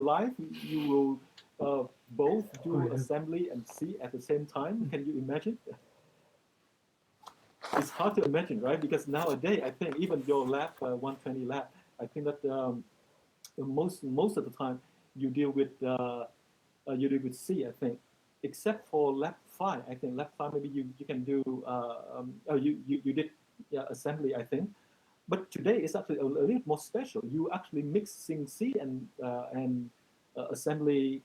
life you will both do assembly and C at the same time? Can you imagine? It's hard to imagine, right? Because nowadays, I think even your lab, 120 lab, I think that most of the time you deal with C, I think, except for lab 5. I think lab 5 maybe you can do you did assembly, I think. But today is actually a little more special. You actually mixing C and assembly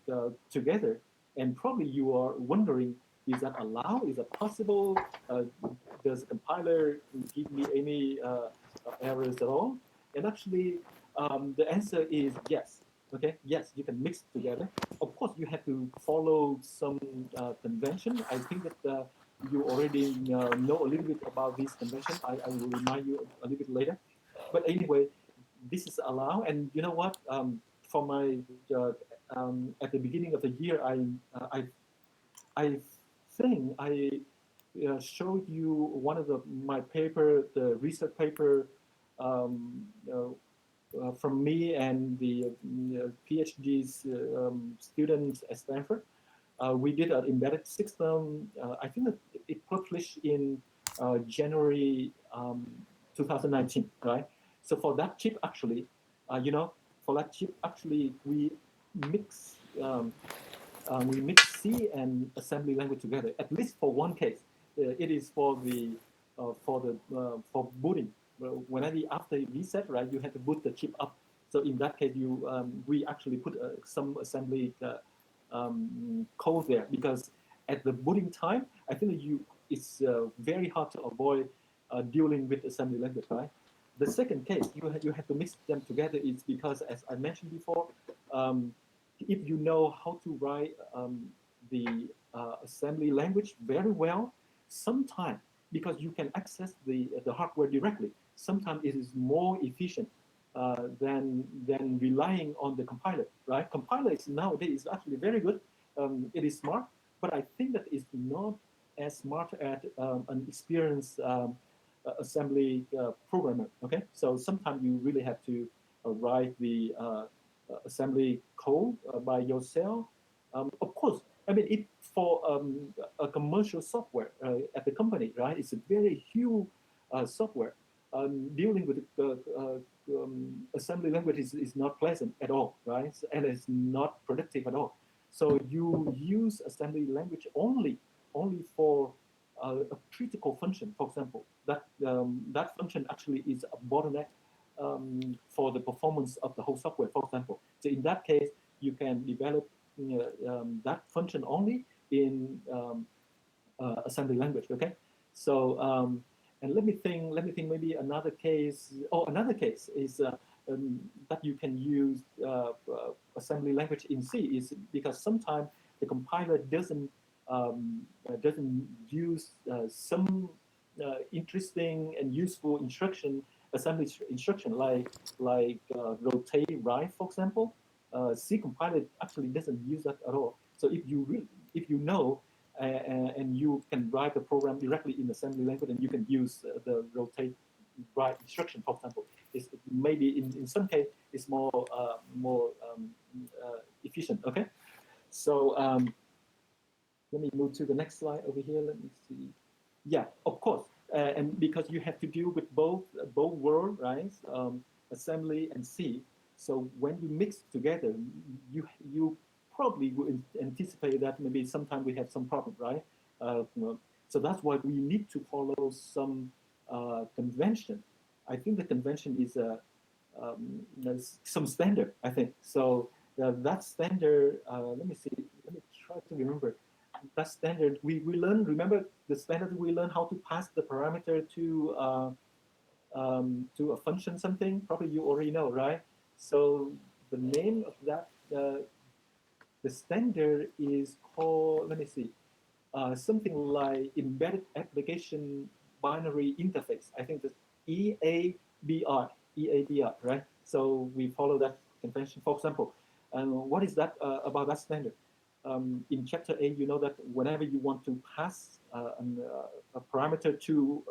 together, and probably you are wondering, is that allowed? Is that possible? Does the compiler give me any errors at all? And actually, the answer is yes. Okay, yes, you can mix together. Of course, you have to follow some convention. I think that you already know a little bit about this convention. I will remind you a little bit later. But anyway, this is allowed. And you know what? For my at the beginning of the year, I think I showed you one of my paper, the research paper from me and the PhD's students at Stanford. We did an embedded system. I think that it published in January 2019, right? So for that chip, actually, for that chip, actually, mix we mix C and assembly language together. At least for one case, it is for booting. Whenever after reset, right, you have to boot the chip up. So in that case, we actually put some assembly code there, because at the booting time, I think it's very hard to avoid dealing with assembly language, right? The second case, you have to mix them together is because, as I mentioned before, if you know how to write the assembly language very well, sometimes, because you can access the hardware directly, sometimes it is more efficient than relying on the compiler, right? Compiler is nowadays actually very good. It is smart, but I think that it's not as smart as an experienced assembly programmer. Okay, so sometimes you really have to write the assembly code by yourself. Of course, I mean, if for a commercial software at the company, right, it's a very huge software. Dealing with assembly language is not pleasant at all, right? And it's not productive at all. So you use assembly language only for a critical function. For example, that function actually is a bottleneck for the performance of the whole software, for example. So in that case, you can develop that function only in assembly language. Okay, so and let me think maybe another case. Another case is that you can use assembly language in C is because sometimes the compiler doesn't use some interesting and useful assembly instruction like rotate right, for example. C compiler actually doesn't use that at all. So if you know and you can write the program directly in assembly language, and you can use the rotate right instruction, for example. It's maybe in some case it's more efficient. Okay, so let me move to the next slide over here. Let me see. Yeah, of course, and because you have to deal with both worlds, right? Assembly and C. So when you mix together, you probably would anticipate that maybe sometime we have some problem, right? So that's why we need to follow some convention. I think the convention is some standard, I think. So that standard, let me try to remember. That standard, we learn, remember the standard we learn how to pass the parameter to a function something? Probably you already know, right? So the name of that, the standard is called, let me see, something like Embedded Application Binary Interface. I think that's EABR, right? So we follow that convention, for example. And what is that about that standard? In chapter 8, you know that whenever you want to pass a parameter to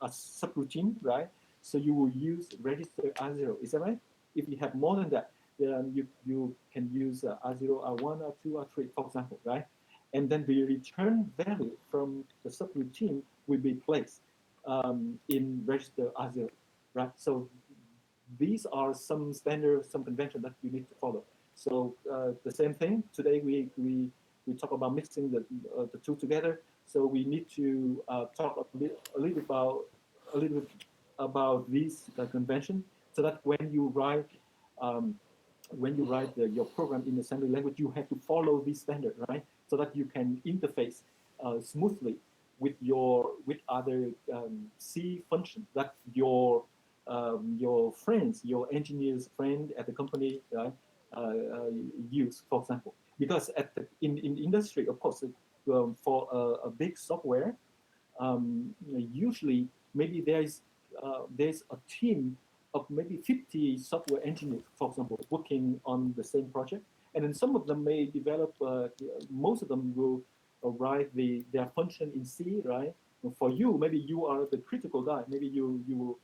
a subroutine, right? So you will use register R0, is that right? If you have more than that, you can use R0, R1, R2, R3, for example, right? And then the return value from the subroutine will be placed in register R0, right? So these are some standards, some convention that you need to follow. So the same thing today we talk about mixing the two together. So we need to talk a little bit about these convention, so that um, when you write your program in assembly language, you have to follow this standard, right? So that you can interface smoothly with other C functions that your friends, your engineers friend at the company, right, use, for example. Because in industry, of course, for a big software, usually maybe there's a team of maybe 50 software engineers, for example, working on the same project, and then some of them may develop. Most of them will write their function in C, right? For you, maybe you are the critical guy. Maybe you will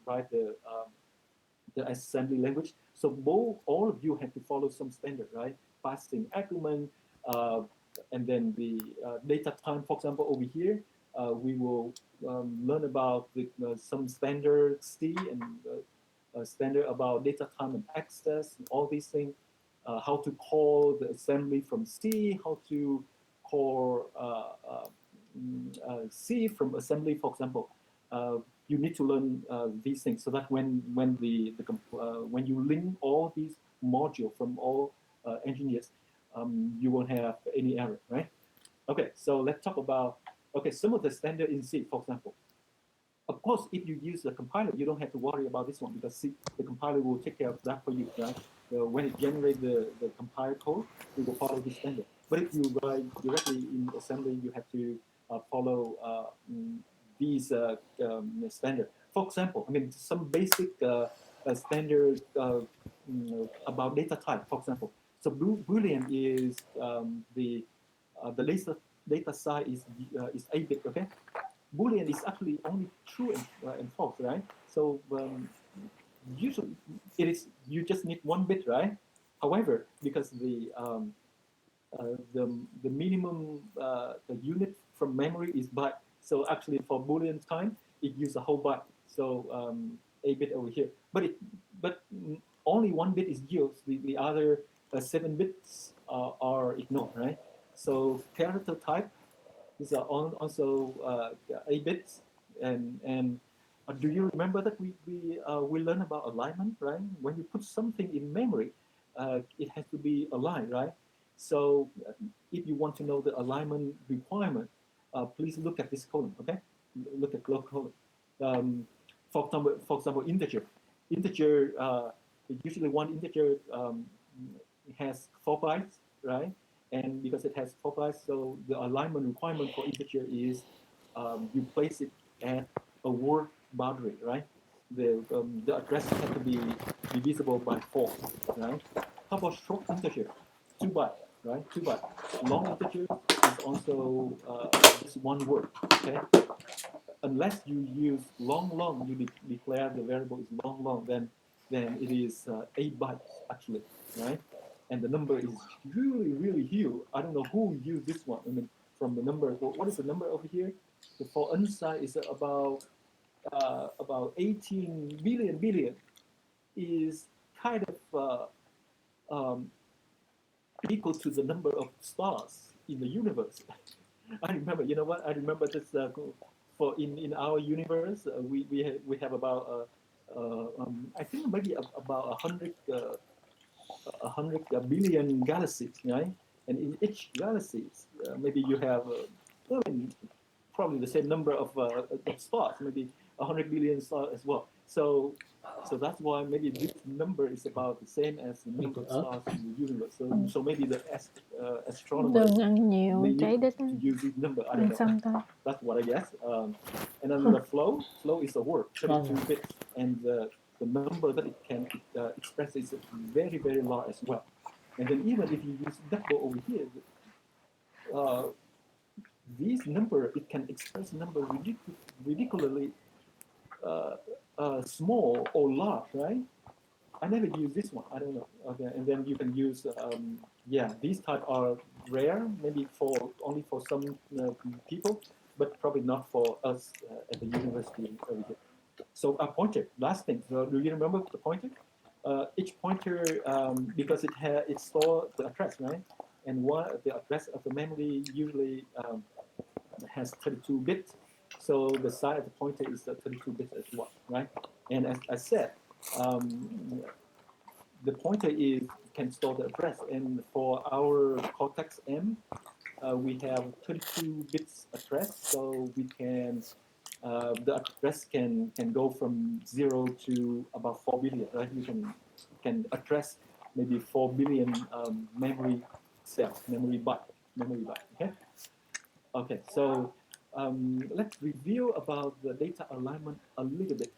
write the assembly language. So all of you have to follow some standard, right? Passing argument, uh, and then the data time, for example, over here, we will learn about some standard C and standard about data time and access, and all these things. How to call the assembly from C, how to call C from assembly, for example. You need to learn these things, so that when you link all these modules from all engineers, you won't have any error, right? Okay, so let's talk about some of the standard in C, for example. Of course, if you use the compiler, you don't have to worry about this one, because C, the compiler will take care of that for you, right? When it generates the compile code, it will follow this standard. But if you write directly in assembly, you have to follow these standard. For example, I mean, some basic standard about data type, for example. So Boolean is the data size is 8-bit, okay? Boolean is actually only true and false, right? So usually you just need 1 bit, right? However, because the minimum the unit from memory is byte, so actually for Boolean time it uses a whole byte. So 8-bit over here, but only 1 bit is used. The other 7 bits are ignored, right? So character type these are also 8 bits, and do you remember that we learned about alignment, right? When you put something in memory, it has to be aligned, right? So if you want to know the alignment requirement, please look at this column, okay? Look at column. For example, integer. Integer usually one integer has 4 bytes, right? And because it has 4 bytes, so the alignment requirement for integer is you place it at a word boundary, right? The address has to be divisible by 4, right? How about short integer? 2 bytes, right? 2 bytes. Long integer is also just 1 word, okay? Unless you use long, you declare the variable is long, then it is 8 bytes actually, right? And the number is really huge. I don't know who used this one. I mean, from the number, what is the number over here? The for unsigned is about 18 billion is kind of equal to the number of stars in the universe. I remember, you know what? I remember this for in our universe, we have about I think maybe about 100 billion galaxies, right? And in each galaxy, maybe you have probably the same number of stars, maybe 100 billion stars as well. So that's why maybe this number is about the same as the number of stars in the universe. So maybe the astronomers Đừng ăn nhiều they trái need đất to use this number. I ăn don't know. xong thôi. That's what I guess. And then the flow is a word, 32 bits, and the number that it can express is very large as well. And then even if you use double over here, this number it can express number ridiculously small or large, right? I never use this one. I don't know. Okay, and then you can use yeah, these type are rare, maybe for only for some people, but probably not for us at the university over here. So a pointer, last thing. So do you remember the pointer? Each pointer, because it stores the address, right? And the address of the memory usually has 32 bits. So the size of the pointer is 32 bits as well, right? And as I said, um, the pointer can store the address. And for our Cortex M, we have 32 bits address, so we can the address can go from 0 to about 4 billion, right? You can address maybe 4 billion memory cells, memory byte. Okay. Okay. So let's review about the data alignment a little bit,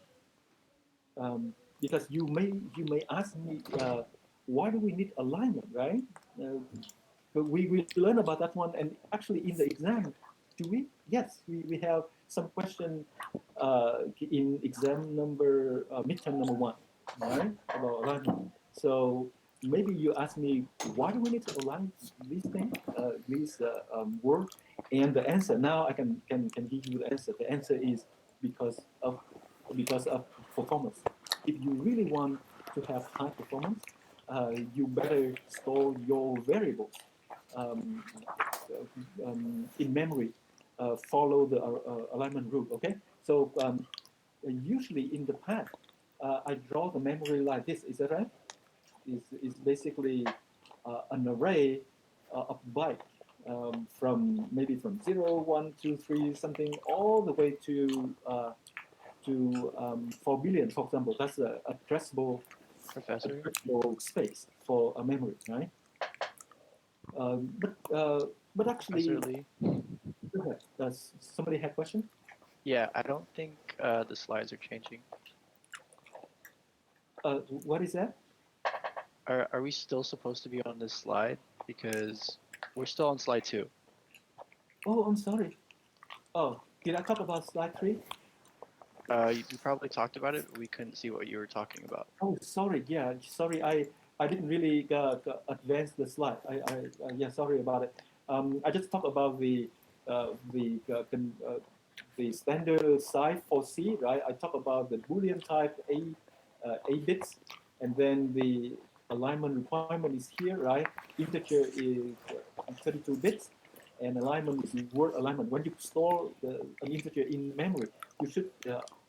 because you may ask me why do we need alignment, right? But we learn about that one, and actually in the exam, do we? Yes, we have some question in exam number midterm number 1, right? About alignment. So maybe you ask me why do we need to align these things, these words, and the answer. Now I can give you the answer. The answer is because of because of performance. If you really want to have high performance, you better store your variables um, in memory, follow the alignment rule. Okay, so usually in the past, I draw the memory like this. Is that right? Is basically an array of byte from 0, 1, 2, 3, something all the way to 4 billion, for example. That's a Professor? addressable space for a memory, right? But Professor actually, Lee? go ahead. Does somebody have a question? Yeah, I don't think the slides are changing. What is that? Are we still supposed to be on this slide? Because we're still on slide 2. Oh, I'm sorry. Oh, did I talk about slide 3? You probably talked about it, but we couldn't see what you were talking about. Oh, sorry. Yeah, sorry. I didn't really advance the slide. Yeah, sorry about it. I just talked about the standard size for C, right? I talk about the Boolean type A bits, and then the alignment requirement is here, right? Integer is 32 bits, and alignment is word alignment. When you store an integer in memory, you should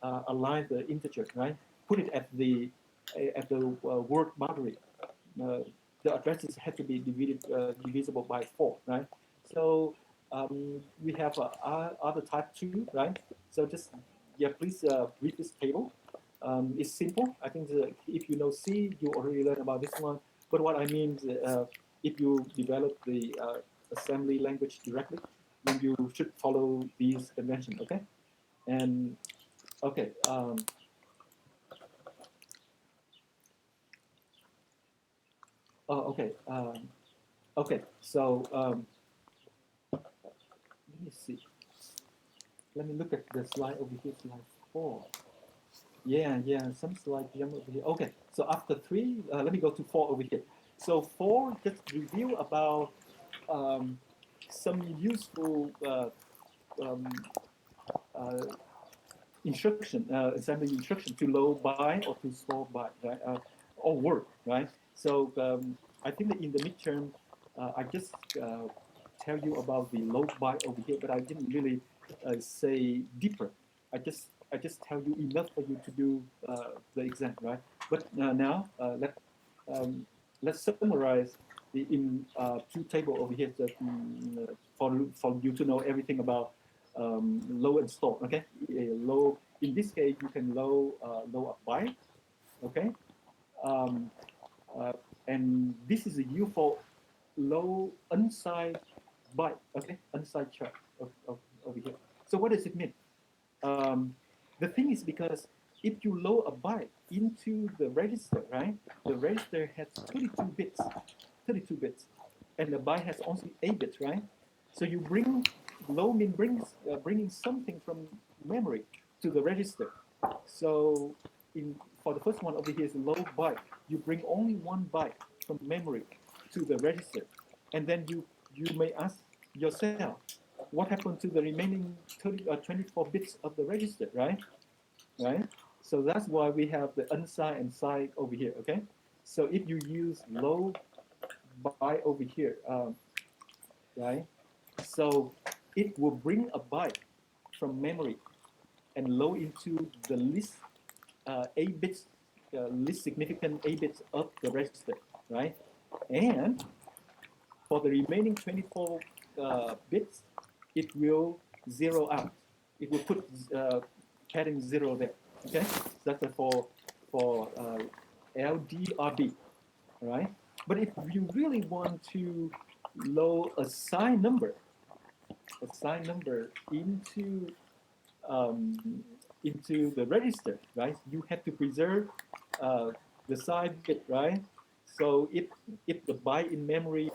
align the integer, right? Put it at the word boundary. Uh, the addresses have to be divisible by 4, right? So we have other type 2, right? So just, yeah, please read this table. It's simple. I think if you know C, you already learned about this one. But what I mean is, if you develop the assembly language directly, then you should follow these conventions, okay? And okay, okay, okay. So let me see. Let me look at the slide over here, slide 4. Yeah, some slide jump over here. Okay, so after 3, let me go to 4 over here. So 4, just review about um, some useful um, uh, assembly instruction to load by or to store by, right? Or work, right? So I think that in the midterm, I just tell you about the load by over here, but I didn't really say deeper. I just tell you enough for you to do the exam, right? But now let's summarize in 2 table over here that, for you to know everything about load and store. Okay, load. In this case, you can load a byte. Okay, um, uh, and this is a U for low unsigned byte. Okay, unsigned chart of over here. So what does it mean? Um, the thing is, because if you load a byte into the register, right? The register has 32 bits, and the byte has only 8 bits, right? So you load mean bringing something from memory to the register. So for the first one over here is low byte. You bring only one byte from memory to the register, and then you may ask yourself, what happened to the remaining 24 bits of the register, right? Right. So that's why we have the unsigned and signed over here. Okay. So if you use low byte over here, right? So it will bring a byte from memory and load into the least 8 bits, least significant 8 bits of the register, right? And for the remaining 24 bits, it will zero out. It will put padding 0 there. Okay, so that's for LDRB, right? But if you really want to load a signed number into the register, right? You have to preserve the side bit, right? So if the byte in memory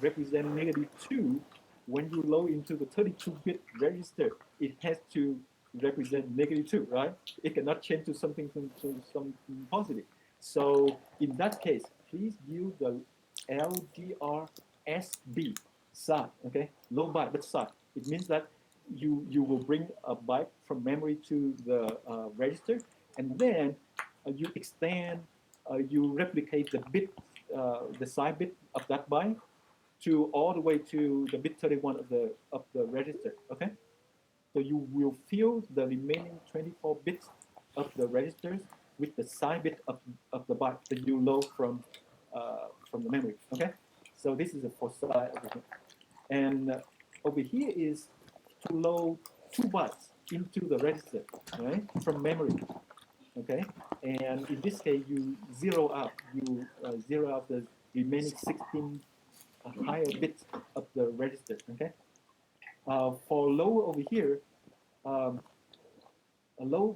represents -2, when you load into the 32-bit register, it has to represent -2, right? It cannot change to something positive. So in that case, please use the LDRSB side, okay? Low byte but side. It means that you will bring a byte from memory to the register, and then you extend, you replicate the bit, the side bit of that byte to all the way to the bit 31 of the register. Okay, so you will fill the remaining 24 bits of the registers with the side bit of the byte that you load from the memory. Okay, so this is a for side over here, and over here is to load 2 bytes into the register, right, from memory. Okay, and in this case, you zero out the remaining 16 higher bits of the register. Okay, for low over here, a low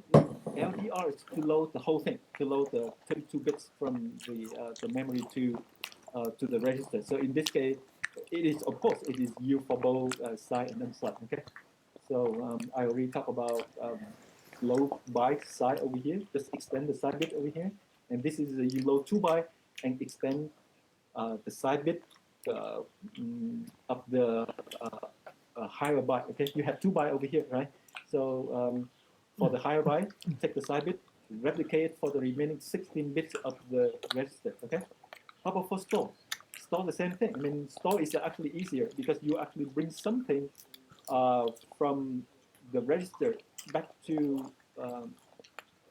LDR is to load the whole thing, to load the 32 bits from the memory to the register. So in this case, it is, of course, it is used for both side and unside. Okay, so I already talked about low byte side over here. Just extend the side bit over here, and this is you load 2 byte and extend the side bit of the higher byte. Okay, you have 2 byte over here, right? So for the higher byte, take the side bit, replicate for the remaining 16 bits of the register. Okay. How about for store? Store the same thing. I mean, store is actually easier because you actually bring something from the register back to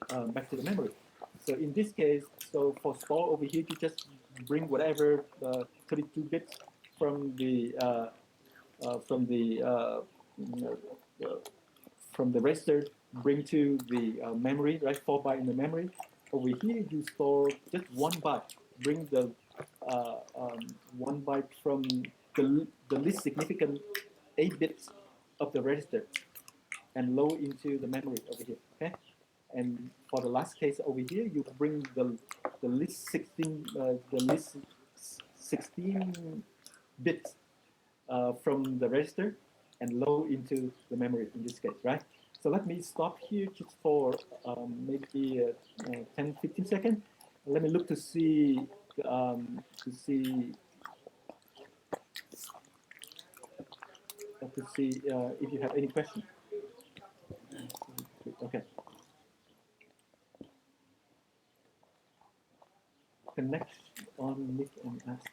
the memory. So in this case, so for store over here, you just bring whatever 32 bits from the register, bring to the memory, right? 4 byte in the memory. Over here, you store just 1 byte. Bring the 1 byte from the least significant 8 bits of the register and load into the memory over here. Okay, and for the last case over here, you bring the least 16 bits from the register and load into the memory in this case, right? So let me stop here just for maybe 10-15 seconds. Let me look to see if you have any questions. Okay. Connect on mic and ask.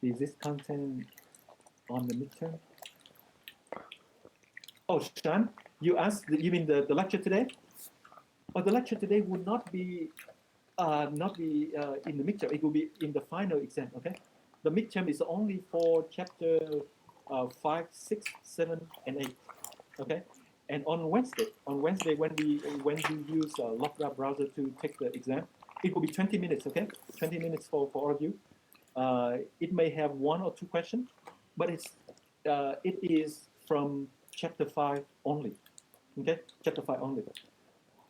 Is this content on the midterm? Oh, Shan, you asked. You mean the lecture today? Oh, the lecture today would not be in the midterm. It will be in the final exam. Okay. The midterm is only for chapter 5, 6, 7, and 8. Okay. And on Wednesday, when you use Loggraph browser to take the exam, it will be 20 minutes. Okay, 20 minutes for all of you. It may have 1 or 2 questions, but it is from chapter 5 only. Okay, chapter 5 only.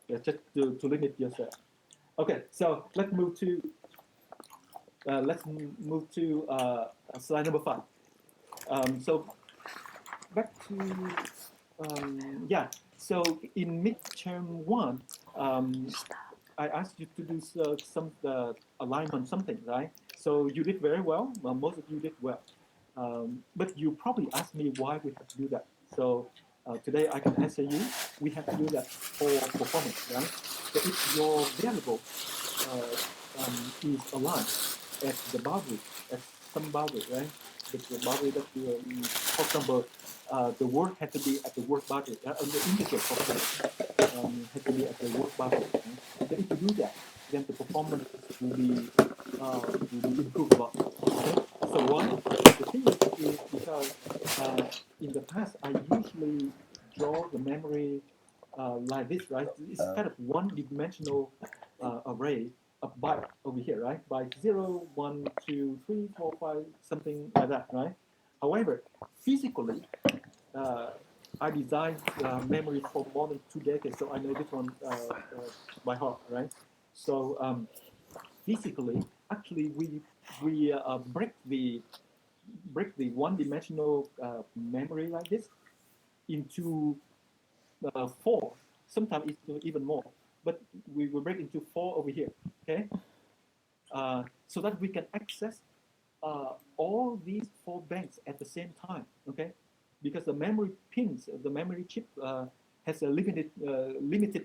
Just to limit yourself. Okay, so let's move to slide number 5. So back to yeah. So in midterm 1, I asked you to do some alignment something, right? So you did very well. Well, most of you did well. But you probably asked me why we have to do that. So today I can answer you. We have to do that for performance, right? So if your variable is aligned at the boundary, at some boundary, right? The boundary that you, for example, the word has to be at the word boundary, the integer, for example, has to be at the word boundary. Right? So if you do that, then the performance will be improved a lot. Okay? So why? The thing is because in the past I usually draw the memory like this, right? It's kind of one-dimensional array of byte over here, right? By 0, 1, 2, 3, 4, 5, something like that, right? However, physically, uh, I designed memory for more than 2 decades, so I know this one by heart, right? So physically, actually, we break the one-dimensional memory like this into 4. Sometimes it's even more, but we will break into 4 over here. Okay, so that we can access all these 4 banks at the same time. Okay, because the memory pins, the memory chip has a limited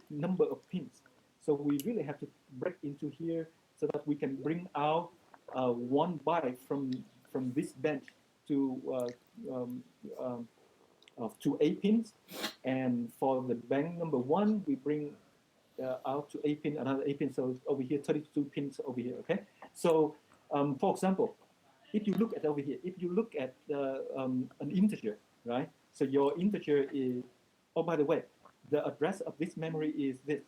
number of pins. So we really have to break into here so that we can bring out 1 byte from this bench to um, um, to 8 pins, and for the bank number 1, we bring out to 8 pin, another 8 pins. So over here, 32 pins over here. Okay. So for example, if you look at over here, if you look at an integer, right? So your integer is, oh, by the way, the address of this memory is this.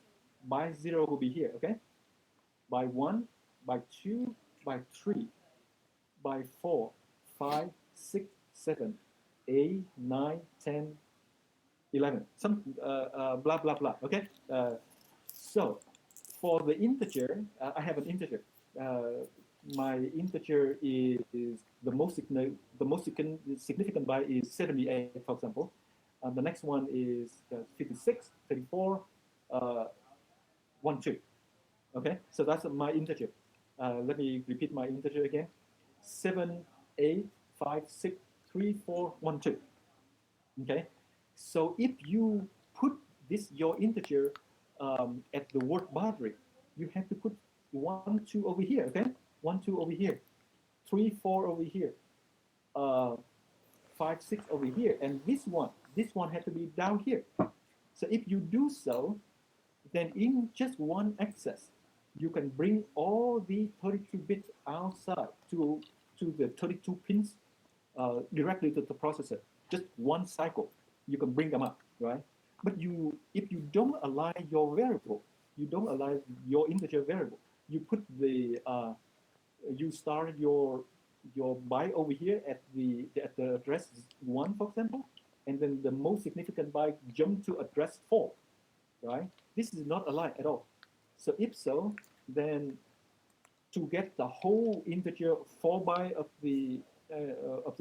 By 0 will be here, okay? By 1, by 2, by 3, by 4, 5, 6, 7, 8, 9, 10, 11. Some blah, blah, blah, okay? So for the integer, I have an integer. My integer is the most significant byte is 78, for example. The next one is 56, 34, 1, 2. Okay, so that's my integer. Let me repeat my integer again. 7, 8, 5, 6, 3, 4, 1, 2. Okay, so if you put this your integer at the word boundary, you have to put 1, 2 over here. Okay, 1, 2 over here, 3, 4 over here, uh, 5, 6 over here, and this one has to be down here. So if you do so, then in just one access, you can bring all the 32 bits outside to the 32 pins directly to the processor. Just one cycle, you can bring them up, right? But if you don't align your variable, you don't align your integer variable, you put you start your byte over here at the address 1, for example, and then the most significant byte jump to address 4, right? This is not aligned at all. So if so, then to get the whole integer 4 byte of the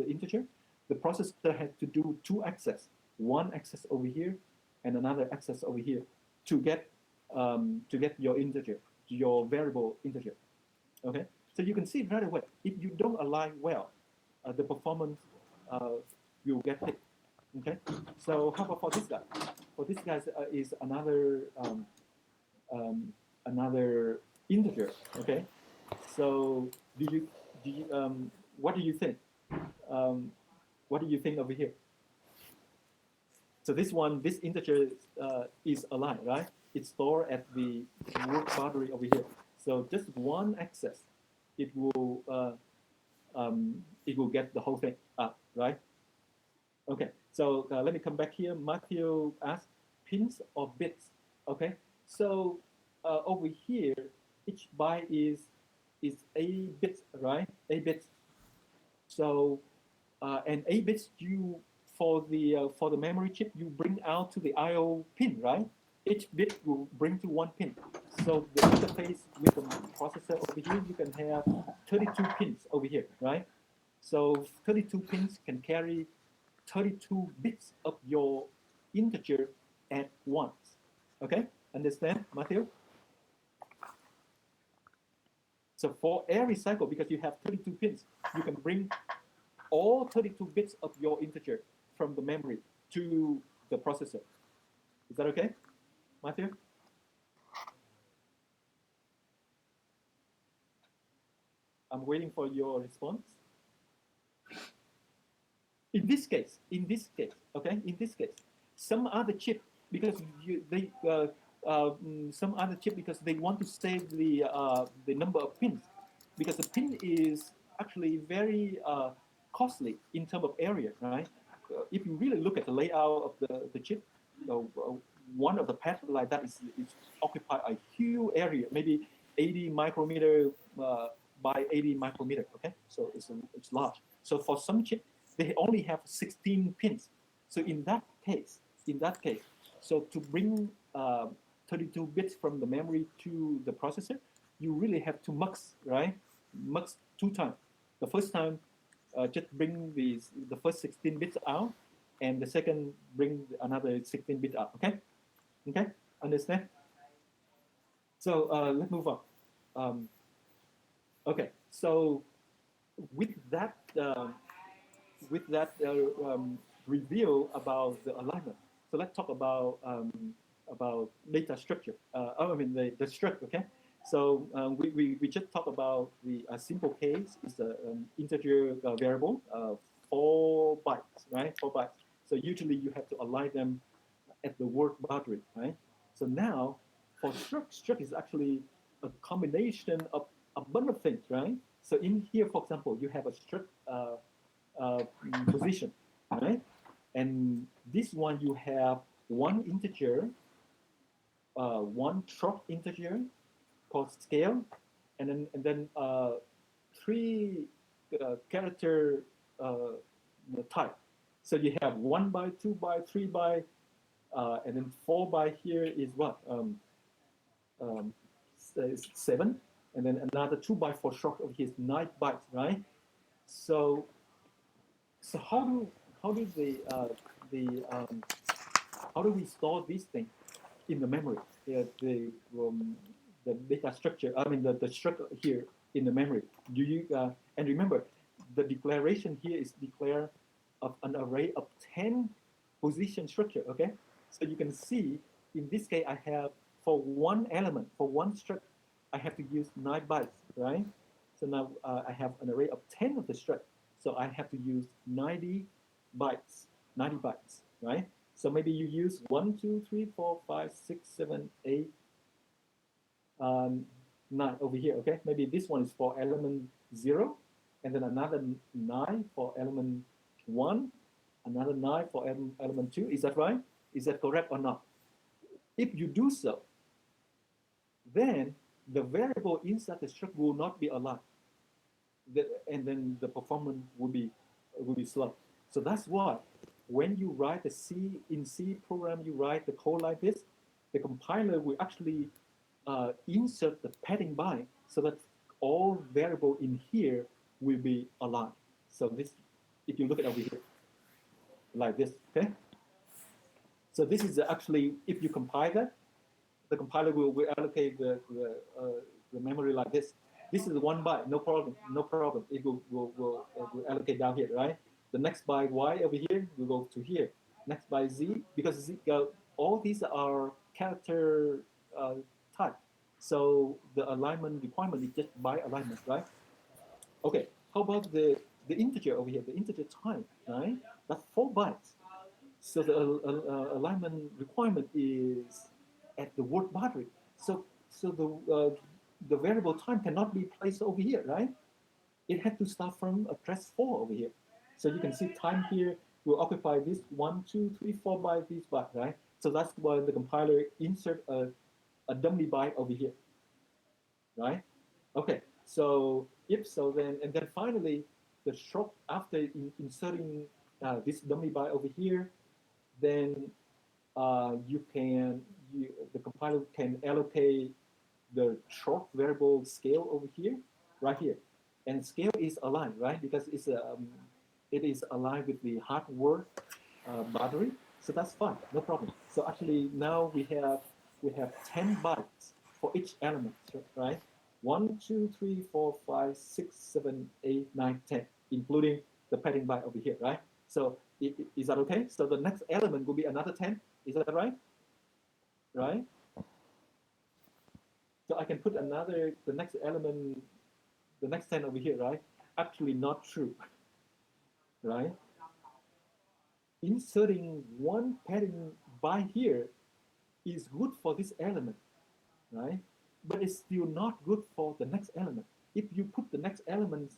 integer, the processor has to do 2 access, one access over here and another access over here to get your integer, your variable integer. Okay, so you can see right away if you don't align well, the performance will get hit. Okay, so how about for this guy? For this guy is another integer. Okay, so what do you think? Um, what do you think over here? So this integer is aligned, right? It's stored at the word boundary over here. So just one access, it will get the whole thing up, right? Okay, so let me come back here. Matthew asked pins or bits. Okay, so over here, each byte is a bit, right? A bit. So and a bits you for the memory chip you bring out to the I/O pin, right? Each bit will bring to 1 pin. So the interface with the processor over here, you can have 32 pins over here, right? So 32 pins can carry 32 bits of your integer at once. Okay, understand, Matthew? So for every cycle, because you have 32 pins, you can bring all 32 bits of your integer from the memory to the processor. Is that okay, Matthew? I'm waiting for your response. In this case, okay, in this case, some other chip because some other chip because they want to save the number of pins because the pin is actually very costly in terms of area, right? If you really look at the layout of the chip, one of the pads like that is occupy a huge area, maybe 80 micrometer by 80 micrometer. Okay, so it's large. So for some chip, they only have 16 pins. So in that case, so to bring 32 bits from the memory to the processor, you really have to mux, right? Mux 2 times. The first time, just bring the first 16 bits out, and the second bring another 16 bits out. Okay, okay, understand? So let's move on. Okay, so with that review about the alignment. So let's talk about data structure. I mean the structure. Okay. So we just talk about the simple case is the integer variable, 4 bytes, right? 4 bytes. So usually you have to align them at the word boundary, right? So now for struct is actually a combination of a bunch of things, right? So in here, for example, you have a struct position, right? And this one you have one integer, one short integer called scale, and then 3 character type. So you have 1 byte, 2 byte, 3 byte, and then 4 byte here is what? Um, 7, and then another 2 byte for short of here is 9 bytes, right? So how do how do we store these things in the memory? The data structure. I mean the structure here in the memory. Do you and remember the declaration here is declare of an array of 10 position structure. Okay, so you can see in this case I have for one element for one struct I have to use 9 bytes, right? So now I have an array of 10 of the struct. So I have to use 90 bytes, right? So maybe you use 1, 2, 3, 4, 5, 6, 7, 8, 9 over here, okay? Maybe this one is for element 0, and then another 9 for element 1, another 9 for element 2. Is that right? Is that correct or not? If you do so, then the variable inside the struct will not be aligned. And then the performance will be slow. So that's why when you write the C program, you write the code like this, the compiler will actually insert the padding byte so that all variable in here will be aligned. So this, if you look at over here, like this, okay? So this is actually, if you compile that, the compiler will allocate the memory like this. This is 1 byte, no problem. It will allocate down here, right? The next byte Y over here will go to here. Next byte Z, because Z, all these are character type. So the alignment requirement is just byte alignment, right? Okay, how about the integer over here, the integer type, right? That's 4 bytes. So the alignment requirement is at the word boundary. So the variable time cannot be placed over here, right? It had to start from address 4 over here. So you can see time here will occupy this 1, 2, 3, 4 byte, this byte, right? So that's why the compiler insert a dummy byte over here, right? Okay, so if so, then and then finally the short after inserting this dummy byte over here, then the compiler can allocate the short variable scale over here, right here, and scale is aligned, right? Because it is aligned with the hardware boundary, so that's fine, no problem. So actually now we have 10 bytes for each element, right? 1, 2, 3, 4, 5, 6, 7, 8, 9, 10, including the padding byte over here, right? So is that okay? So the next element will be another 10. Is that right? Right? So I can put the next element, the next 10 over here, right? Actually not true, right? Inserting one padding by here is good for this element, right? But it's still not good for the next element. If you put the next element,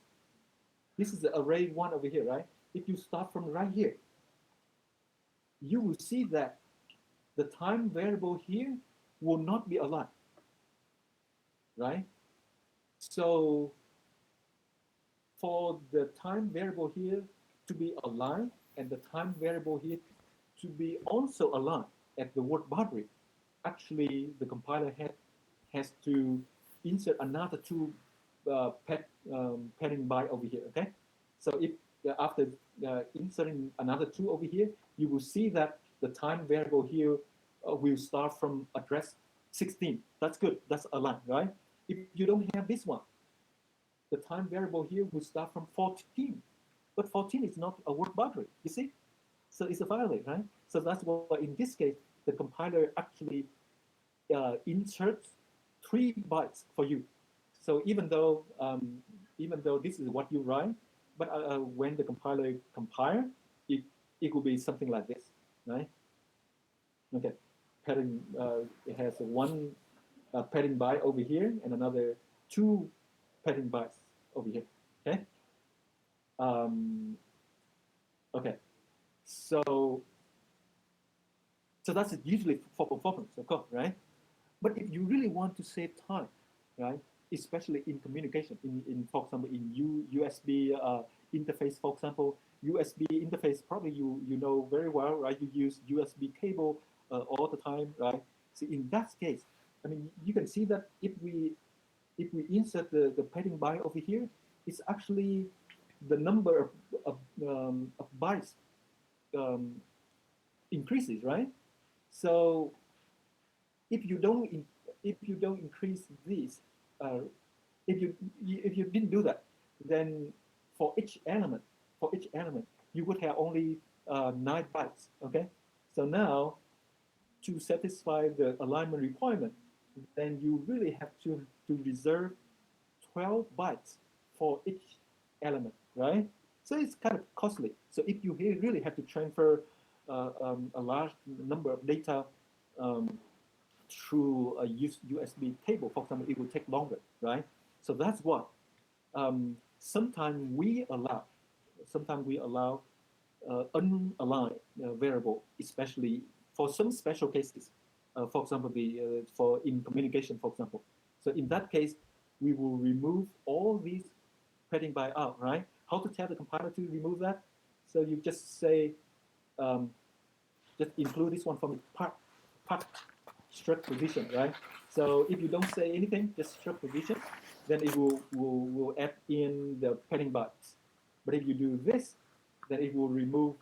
this is the array 1 over here, right? If you start from right here, you will see that the time variable here will not be aligned, right? So for the time variable here to be aligned and the time variable here to be also aligned at the word boundary, actually the compiler has to insert another two padding by over here, okay? So if after inserting another two over here, you will see that the time variable here will start from address 16. That's good, that's aligned, right? If you don't have this one, the time variable here will start from 14. But 14 is not a word boundary, you see? So it's a violate, right? So that's why in this case, the compiler actually inserts 3 bytes for you. So even though this is what you write, but when the compiler compile, it will be something like this, right? Okay, padding it has one padding byte over here and another 2 padding bytes over here. Okay. Um, okay. So that's usually for performance, of course, right? But if you really want to save time, right, especially in communication, in for example, in USB interface, for example, USB interface, probably you know very well, right? You use USB cable all the time, right? So in that case, I mean, you can see that if we insert the padding byte over here, it's actually the number of bytes um, increases, right? So if you don't if you don't increase this, uh, if you didn't do that, then for each element, you would have only 9 bytes. Okay, so now to satisfy the alignment requirement, then you really have to reserve 12 bytes for each element, right? So it's kind of costly. So if you really have to transfer a large number of data um, through a USB cable, for example, it will take longer, right? So that's what sometimes we allow unaligned variable, especially for some special cases. For example, for in communication, for example. So in that case, we will remove all these padding by out, right? How to tell the compiler to remove that? So you just say, um, just include this one from part struct position, right? So if you don't say anything, just struct position, then it will add in the padding bytes. But if you do this, then it will remove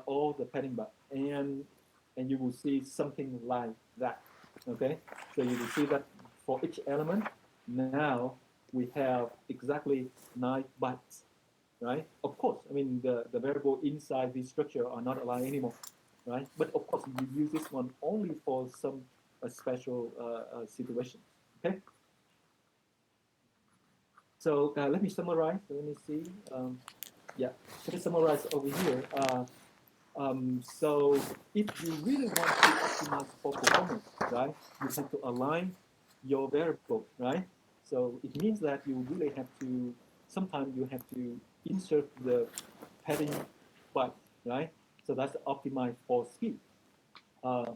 all the padding bytes, and you will see something like that. Okay, so you will see that for each element, now we have exactly 9 bytes, right? Of course, I mean the variable inside this structure are not aligned anymore, right? But of course, you use this one only for some special situations. Okay. So let me summarize. Let me see. Yeah, let me summarize over here. So if you really want to optimize for performance, right, you have to align your variable, right? So it means that you really have to, sometimes you have to insert the padding byte, right? So that's optimized for speed. Uh,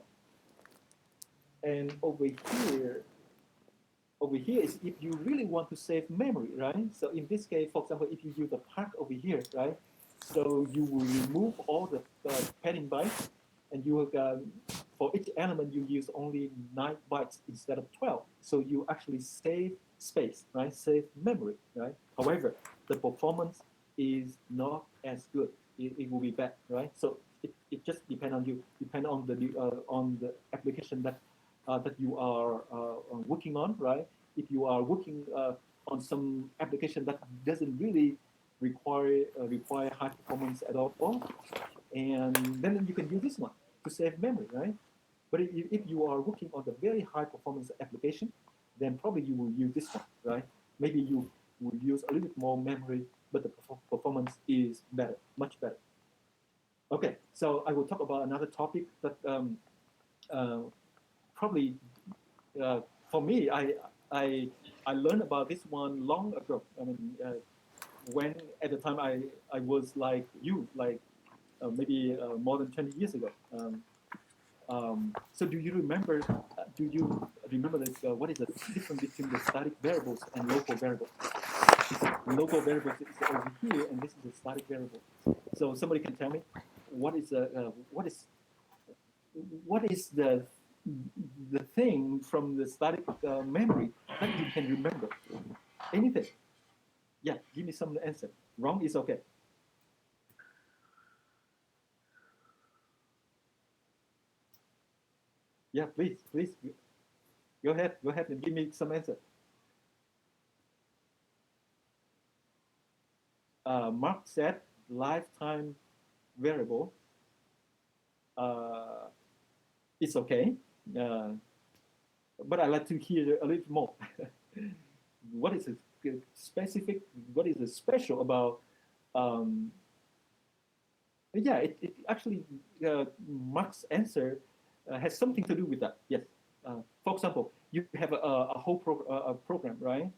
and over here is if you really want to save memory, right? So in this case, for example, if you use the park over here, right? So you will remove all the padding bytes, and you will, for each element you use only 9 bytes instead of 12. So you actually save space, right? Save memory, right? However, the performance is not as good. It will be bad, right? So it just depends on you, depend on the application that you are working on, right? if you are working on some application that doesn't really require high performance at all, and then you can use this one to save memory, right? But if you are working on the very high performance application, then probably you will use this one, right? Maybe you will use a little bit more memory, but the performance is better, much better. Okay, so I will talk about another topic that probably for me, I learned about this one long ago. I mean, when at the time I was like you, like maybe more than 20 years ago. So do you remember? This, what is the difference between the static variables and local variables? Local variables is over here, and this is the static variable. So somebody can tell me what is the thing from the static memory that you can remember? Anything? Yeah, give me some answer. Wrong is okay. Yeah, please, go ahead and give me some answer. Mark said lifetime variable. It's okay, but I'd like to hear a little more. What is it specific? What is it special about? Yeah, it actually Mark's answer has something to do with that. Yes. For example, you have a whole program, right?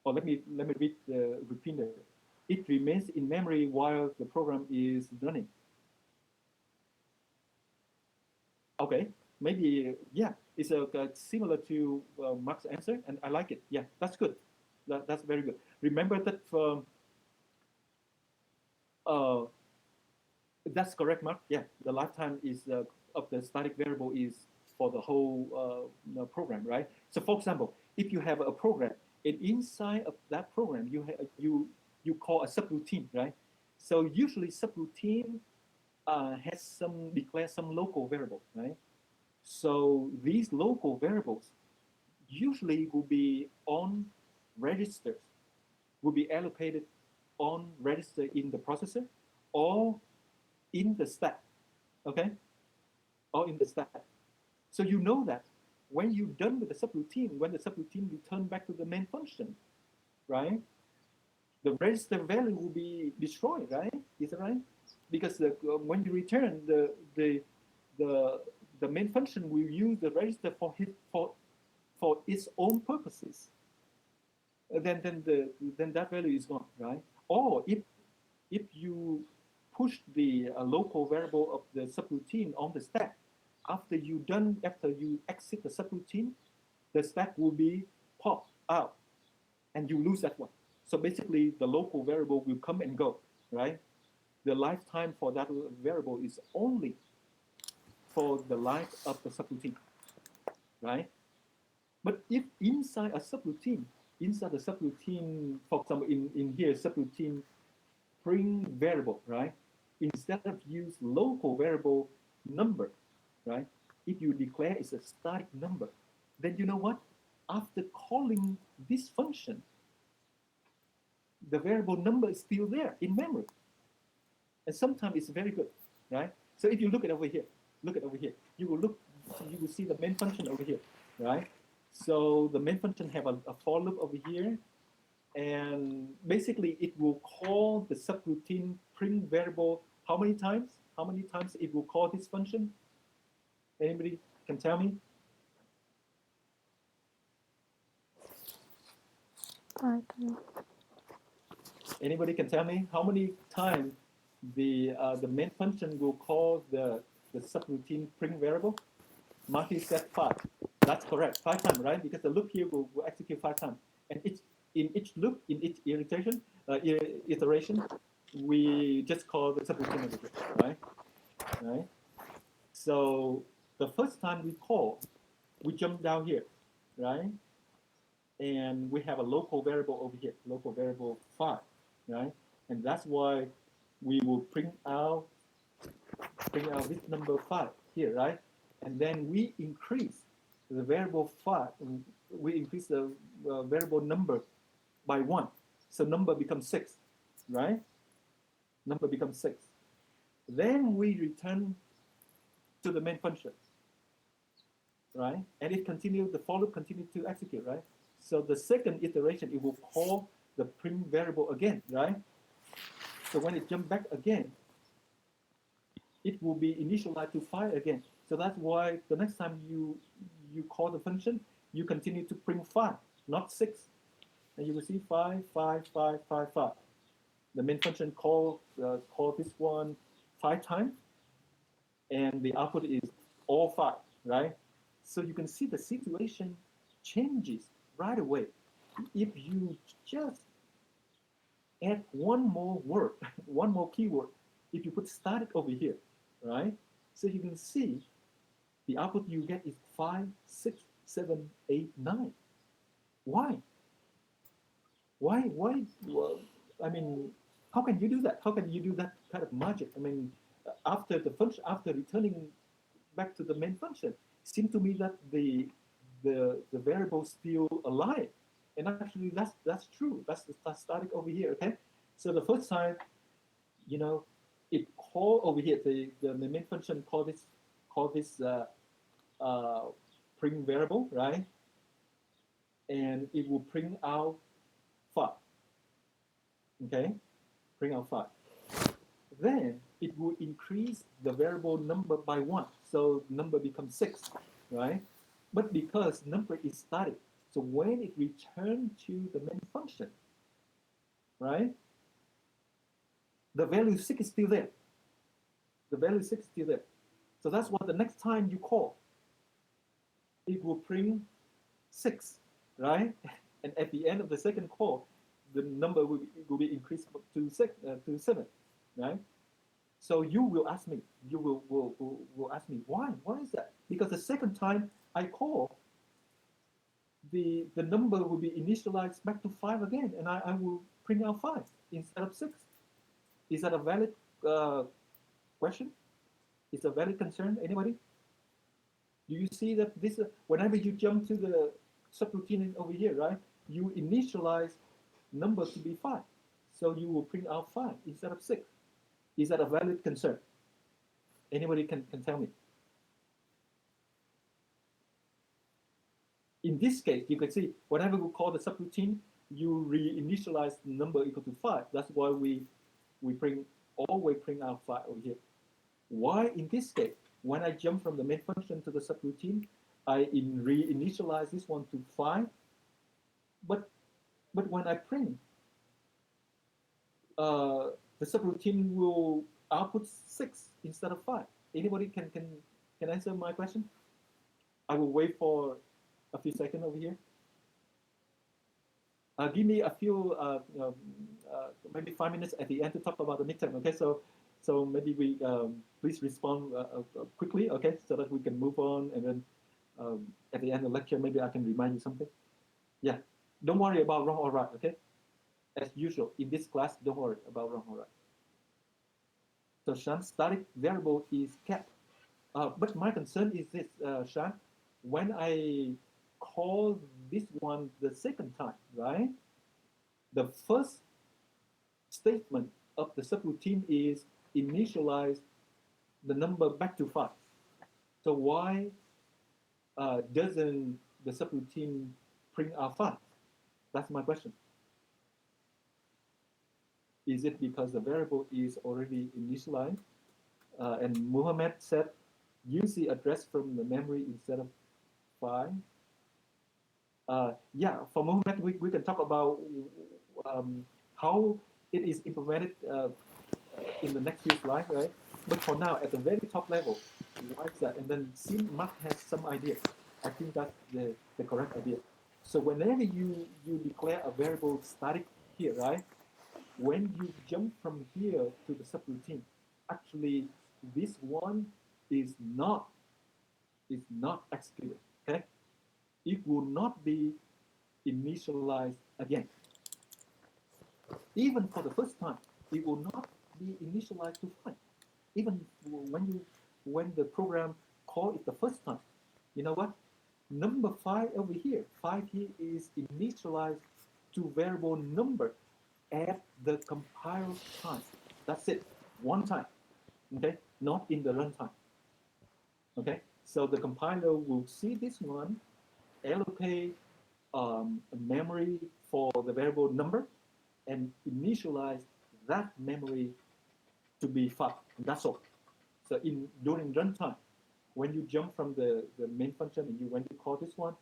Or let me read the repeater. It remains in memory while the program is running. Okay, maybe yeah, it's similar to Mark's answer, and I like it. Yeah, that's good. That's very good. Remember that uh, that's correct, Mark. Yeah, the lifetime is of the static variable is for the whole program, right? So, for example, if you have a program, and inside of that program, you call a subroutine, right? So usually subroutine declare some local variable, right? So these local variables usually will be on registers, will be allocated on register in the processor or in the stack, okay? Or in the stack. So you know that when you're done with the subroutine, when the subroutine return back to the main function, right? The register value will be destroyed, right? Is that right? Because when you return the main function will use the register for its own purposes. Then that value is gone, right? Or if you push the local variable of the subroutine on the stack, after you exit the subroutine, the stack will be popped out, and you lose that one. So basically, the local variable will come and go, right? The lifetime for that variable is only for the life of the subroutine, right? But if inside the subroutine, for example, in here, subroutine print variable, right? Instead of use local variable number, right? If you declare it's a static number, then you know what? After calling this function, the variable number is still there in memory. And sometimes it's very good, right? So if you look at over here, you will see the main function over here, right? So the main function have a for loop over here, and basically it will call the subroutine print variable how many times? How many times it will call this function? Anybody can tell me? Anybody can tell me how many times the main function will call the subroutine print variable? Marty said 5. That's correct. 5 times, right? Because the loop here will execute 5 times. And in each loop, in each iteration, we just call the subroutine over here, right? So the first time we call, we jump down here, right? And we have a local variable over here, local variable 5, right? And that's why we will print out this number 5 here, right? And then we increase the variable 5, we increase the variable number by 1. So number becomes 6, right? Number becomes 6. Then we return to the main function, right? And it continues, the for loop continues to execute, right? So the second iteration, it will call the print variable again, right? So when it jumps back again, it will be initialized to 5 again. So that's why the next time you call the function, you continue to print 5, not 6. And you will see 5, 5, 5, 5, 5. The main function call this one 5 times, and the output is all 5, right? So you can see the situation changes right away. If you just add one more word, one more keyword, if you put static over here, right? So you can see the output you get is 5, 6, 7, 8, 9. Why? Why? Well, I mean, how can you do that? How can you do that kind of magic? I mean, after the function, after returning back to the main function, it seems to me that the variable still alive, and actually that's true. That's static over here. Okay, so the first time, you know, it call over here the main function call this print variable, right? And it will print out 5. Okay, print out 5. Then it will increase the variable number by 1, so number becomes 6, right? But because number is static, so when it returns to the main function, right, the value 6 is still there. The value 6 is still there. So that's why the next time you call, it will print 6, right? And at the end of the second call, the number will be increased to 7, right? So you will ask me, you will ask me, why? Why is that? Because the second time I call, the number will be initialized back to 5 again, and I will print out 5 instead of 6. Is that a valid question? Is a valid concern? Anybody? Do you see that this, whenever you jump to the subroutine over here, right? You initialize number to be 5, so you will print out 5 instead of 6. Is that a valid concern? Anybody can tell me. In this case, you can see whenever we call the subroutine, you reinitialize the number equal to 5. That's why we always print out 5 over here. Why in this case, when I jump from the main function to the subroutine, I reinitialize this one to 5, but when I print, the subroutine will output 6 instead of 5. Anybody can answer my question? I will wait for a few seconds over here. Give me a few, maybe 5 minutes at the end to talk about the midterm. Okay, so maybe we please respond quickly. Okay, so that we can move on, and then at the end of the lecture, maybe I can remind you something. Yeah, don't worry about wrong or right. Okay, as usual in this class, don't worry about wrong or right. So Shan, static variable is kept. But my concern is this, Shan, when I call this one the second time, right? The first statement of the subroutine is initialize the number back to 5. So why doesn't the subroutine print out 5? That's my question. Is it because the variable is already initialized? And Muhammad said, use the address from the memory instead of 5. Yeah, for Muhammad, we can talk about how it is implemented in the next few slides, right? But for now, at the very top level, why is that? And then Sim must have some idea. I think that's the correct idea. So whenever you declare a variable static here, right? When you jump from here to the subroutine, actually this one is not executed. Okay, it will not be initialized again. Even for the first time, it will not be initialized to 5. Even when the program call it the first time, you know what? Number 5 over here, 5 here is initialized to variable number at the compile time. That's it, one time, okay? Not in the runtime, okay? So the compiler will see this one, allocate memory for the variable number, and initialize that memory to be 5. That's all. So during runtime, when you jump from the main function and when you call this one,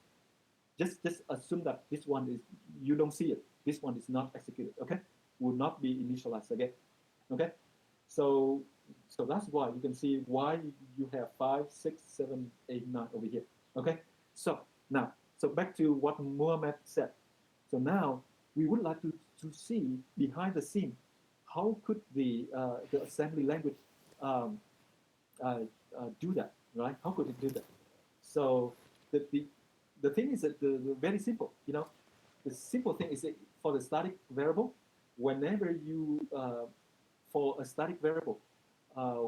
just assume that this one is, you don't see it. This one is not executed, okay? Will not be initialized again, okay? So that's why you can see why you have 5, 6, 7, 8, 9 over here, okay? So now, back to what Muhammad said. So now we would like to see behind the scene, how could the assembly language do that, right? How could it do that? So the thing is that the very simple, you know, the simple thing is that for the static variable, whenever you for a static variable,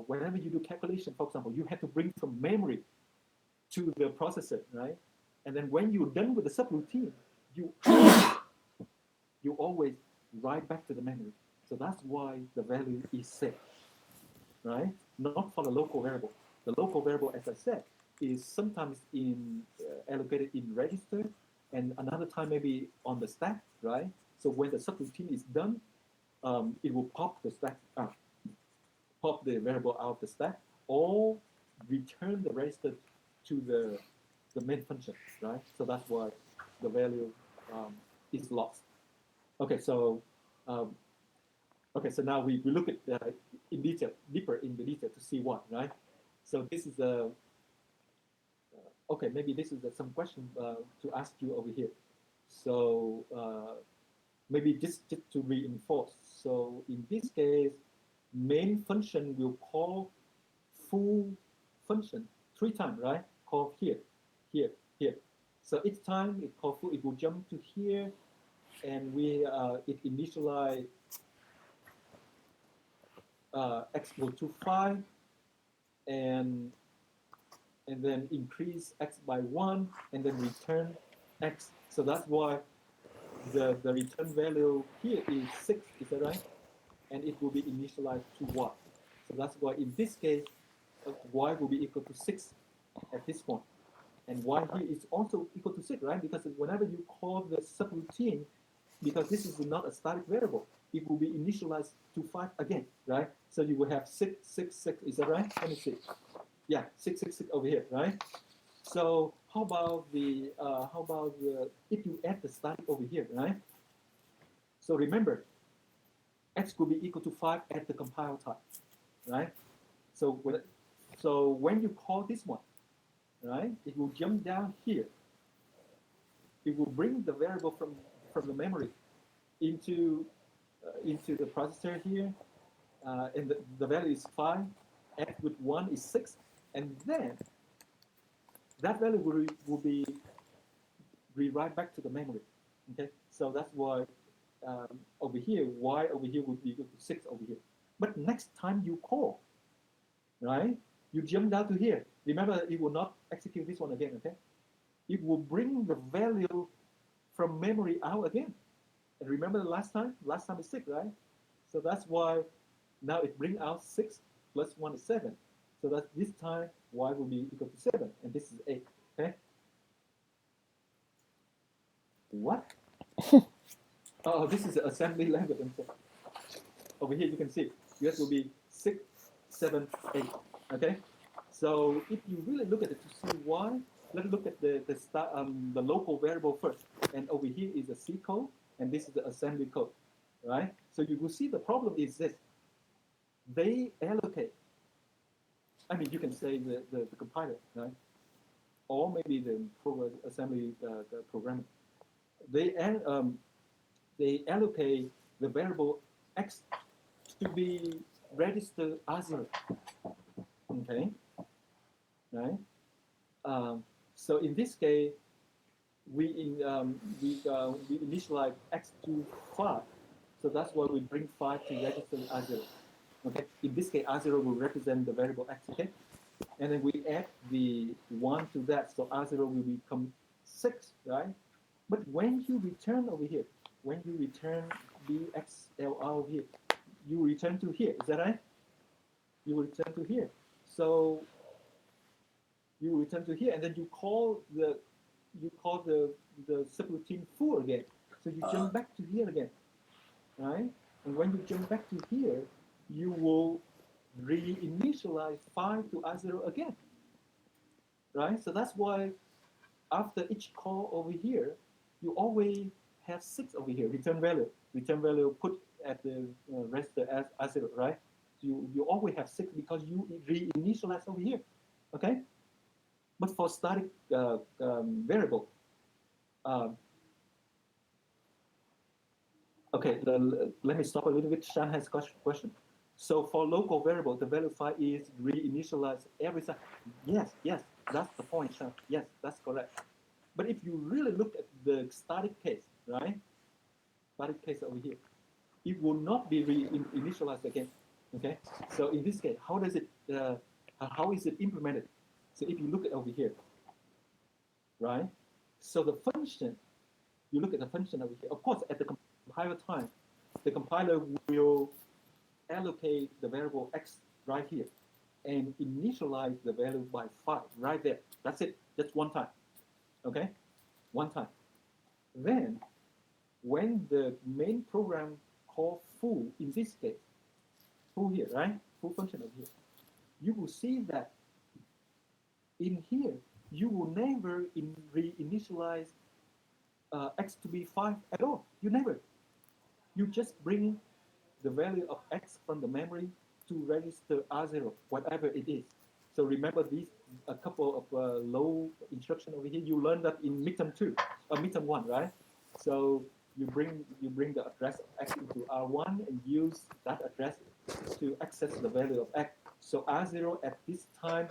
whenever you do calculation, for example, you have to bring from memory to the processor, right? And then when you're done with the subroutine, you always write back to the memory. So that's why the value is set, right? Not for the local variable. The local variable, as I said, is sometimes allocated in register, and another time maybe on the stack, right? So when the subroutine is done, it will pop the stack out, pop the variable out of the stack, or return the register to the main function, right? So that's why the value is lost. Okay, so now we look at in detail, deeper in the detail to see what, right? So this is a okay. Maybe this is some question to ask you over here. So maybe just to reinforce. So in this case, main function will call full function 3 times, right? Call here, here, here. So each time it call full, it will jump to here, and it initialize x equal to 5, and then increase x by 1, and then return x. So that's why the return value here is 6, is that right? And it will be initialized to y. So that's why in this case, y will be equal to 6 at this point. And y here is also equal to 6, right? Because whenever you call the subroutine, because this is not a static variable, it will be initialized to 5 again, right? So you will have 6, 6, 6, is that right? Let me see. Yeah, 6, 6, 6 over here, right? So how about if you add the static over here, right? So remember, x could be equal to 5 at the compile time, right? So when you call this one, right, it will jump down here. It will bring the variable from the memory into the processor here, and the value is 5. Add with 1 is 6, and then that value will be rewrite back to the memory. Okay, so that's why over here, y over here would be equal to 6 over here. But next time you call, right, you jump down to here. Remember, it will not execute this one again, okay? It will bring the value from memory out again. And remember the last time? Last time is 6, right? So that's why now it brings out 6 plus 1 is 7. So that this time y will be equal to 7, and this is 8, okay? What? Oh, this is the assembly language. Over here you can see yours will be 6, 7, 8. Okay. So if you really look at it to see why, let's look at the local variable first. And over here is the C code, and this is the assembly code, right? So you will see the problem is this: they allocate. I mean, you can say the compiler, right? Or maybe the assembly programmer. They allocate the variable x to be registered R0. Okay, right? So in this case, we initialize x to 5. So that's why we bring 5 to register R0. Okay, in this case, R0 will represent the variable x. Okay, and then we add the 1 to that, so R0 will become 6, right? But when you return over here, when you return BXLR over here, you return to here. Is that right? You return to here. So you return to here, and then you call the subroutine full again. So you jump back to here again, right? And when you jump back to here, you will reinitialize 5 to R0 again, right? So that's why after each call over here, you always have 6 over here, return value put at the register as R0, right? So you always have 6 because you reinitialize over here, okay? But for static variable, um, okay, let me stop a little bit. Shan has a question. So for local variable, the value 5 is reinitialized every time. Yes, that's the point, Shan. Yes, that's correct. But if you really look at the static case, right? Static case over here, it will not be reinitialized again. Okay. So in this case, how is it implemented? So if you look at over here, right? So the function, you look at the function over here. Of course, at the compiler time, the compiler will allocate the variable x right here and initialize the value by 5 right there. That's it. That's one time. Okay? One time. Then, when the main program called full, in this case, full here, right? Full function over here, you will see that in here, you will never reinitialize x to be 5 at all. You never. You just bring the value of x from the memory to register R0, whatever it is. So remember these a couple of low instruction over here. You learned that in midterm 2, midterm 1, right? So you bring the address of x into R1 and use that address to access the value of x. So R0 at this time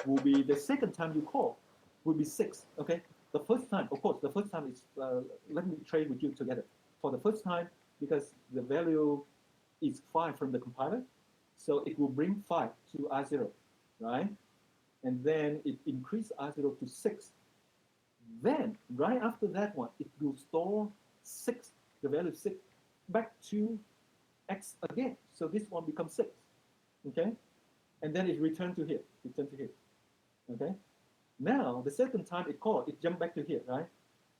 will be the second time you call will be 6. Okay. The first time, of course, the first time is let me trade with you together. For the first time, because the value is 5 from the compiler, so it will bring 5 to R0, right? And then it increase R0 to 6. Then, right after that one, it will store 6, the value 6, back to X again. So this one becomes 6, okay? And then it return to here, okay? Now, the second time it called, it jumped back to here, right?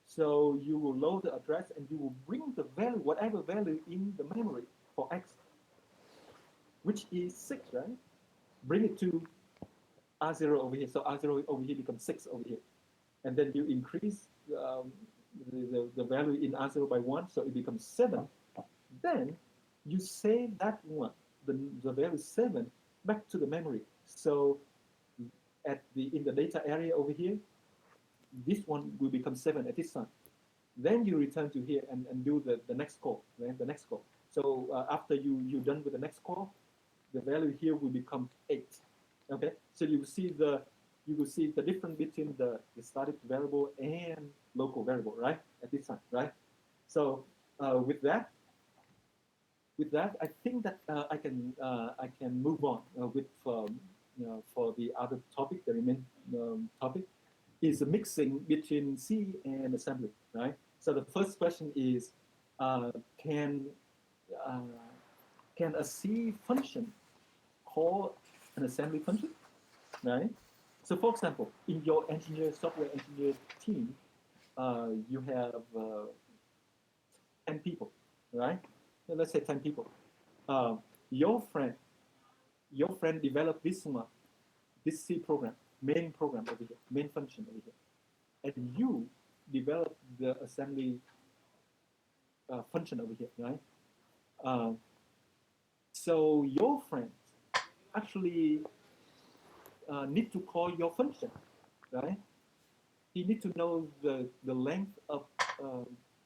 So you will load the address and you will bring the value, whatever value in the memory for X, which is 6, right? Bring it to R0 over here. So R0 over here becomes 6 over here. And then you increase the value in R0 by 1, so it becomes 7. Then you save that one, the value 7, back to the memory. So in the data area over here, this one will become 7 at this time. Then you return to here and do the next call, right? The next call. So after you're done with the next call, the value here will become 8. Okay, so you will see the difference between the static variable and local variable, right? At this time, right? So with that, I think that I can move on with for the other topic, the remaining topic is a mixing between C and assembly, right? So the first question is, can a C function call an assembly function, right? So for example, in your software engineer team, you have 10 people, right? Let's say 10 people. Uh, your friend developed this one, this C program, main program over here, main function over here, and you develop the assembly function over here, right? Uh, so your friend actually need to call your function, right? He need to know the length of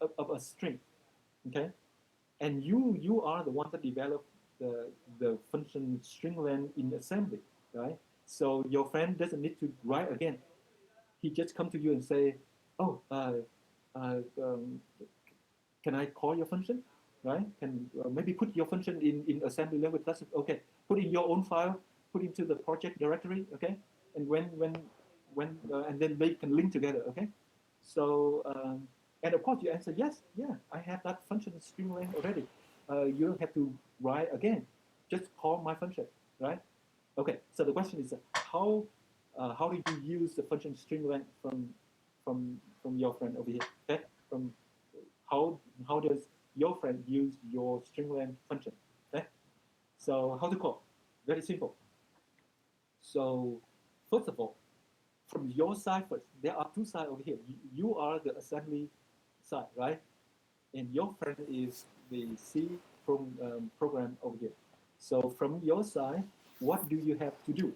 a string, okay? And you are the one that develop the function string length in assembly, right? So your friend doesn't need to write again. He just come to you and say, oh, can I call your function, right? Can maybe put your function in assembly language. That's okay. Put in your own file. Put into the project directory. Okay. And and then they can link together. Okay. So And of course, you answer yes, yeah, I have that function string length already. You don't have to write again. Just call my function, right? Okay. So the question is how do you use the function string length from your friend over here? Okay. From how does your friend use your string length function? Okay. So how to call? Very simple. So first of all, from your side first, there are two sides over here. You are the assembly side, right? And your friend is the C program over here. So from your side, what do you have to do